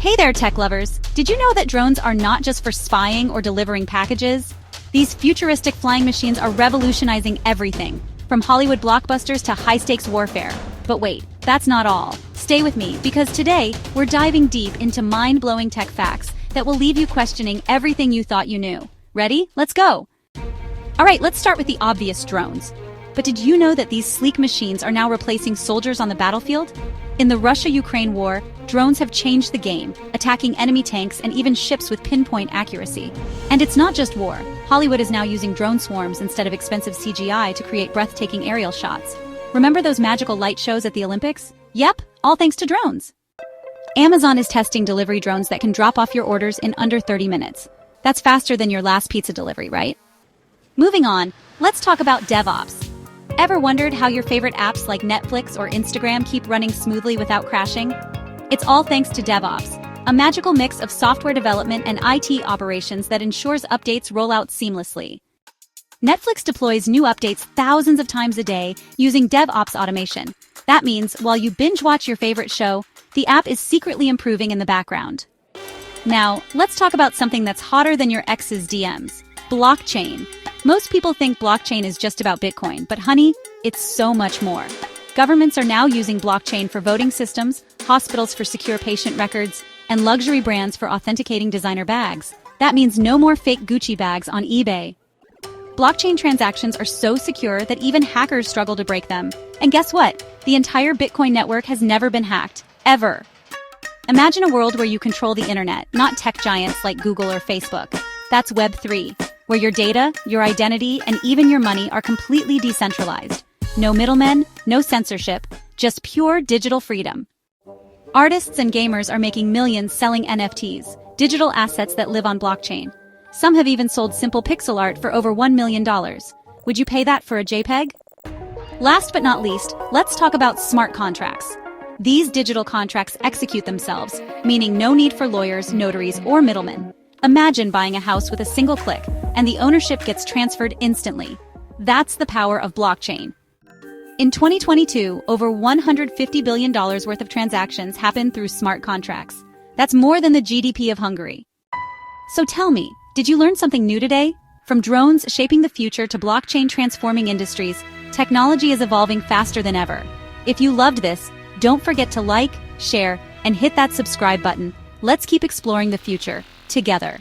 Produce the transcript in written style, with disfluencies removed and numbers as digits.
Hey there, tech lovers! Did you know that drones are not just for spying or delivering packages? These futuristic flying machines are revolutionizing everything, from Hollywood blockbusters to high-stakes warfare. But wait, that's not all. Stay with me, because today, we're diving deep into mind-blowing tech facts that will leave you questioning everything you thought you knew. Ready? Let's go! Alright, let's start with the obvious: drones. But did you know that these sleek machines are now replacing soldiers on the battlefield? In the Russia-Ukraine war, drones have changed the game, attacking enemy tanks and even ships with pinpoint accuracy. And it's not just war. Hollywood is now using drone swarms instead of expensive CGI to create breathtaking aerial shots. Remember those magical light shows at the Olympics? Yep, all thanks to drones. Amazon is testing delivery drones that can drop off your orders in under 30 minutes. That's faster than your last pizza delivery, right? Moving on, let's talk about DevOps. Ever wondered how your favorite apps like Netflix or Instagram keep running smoothly without crashing? It's all thanks to DevOps, a magical mix of software development and IT operations that ensures updates roll out seamlessly. Netflix deploys new updates thousands of times a day using DevOps automation. That means while you binge watch your favorite show, the app is secretly improving in the background. Now, let's talk about something that's hotter than your ex's DMs: blockchain. Most people think blockchain is just about Bitcoin, but honey, it's so much more. Governments are now using blockchain for voting systems, hospitals for secure patient records, and luxury brands for authenticating designer bags. That means no more fake Gucci bags on eBay. Blockchain transactions are so secure that even hackers struggle to break them. And guess what? The entire Bitcoin network has never been hacked, ever. Imagine a world where you control the internet, not tech giants like Google or Facebook. That's Web 3. Where your data, your identity, and even your money are completely decentralized. No middlemen, no censorship, just pure digital freedom. Artists and gamers are making millions selling NFTs, digital assets that live on blockchain. Some have even sold simple pixel art for over $1 million. Would you pay that for a JPEG? Last but not least, let's talk about smart contracts. These digital contracts execute themselves, meaning no need for lawyers, notaries, or middlemen. Imagine buying a house with a single click, and the ownership gets transferred instantly. That's the power of blockchain. In 2022, over $150 billion worth of transactions happened through smart contracts. That's more than the GDP of Hungary. So tell me, did you learn something new today? From drones shaping the future to blockchain transforming industries, technology is evolving faster than ever. If you loved this, don't forget to like, share, and hit that subscribe button. Let's keep exploring the future together.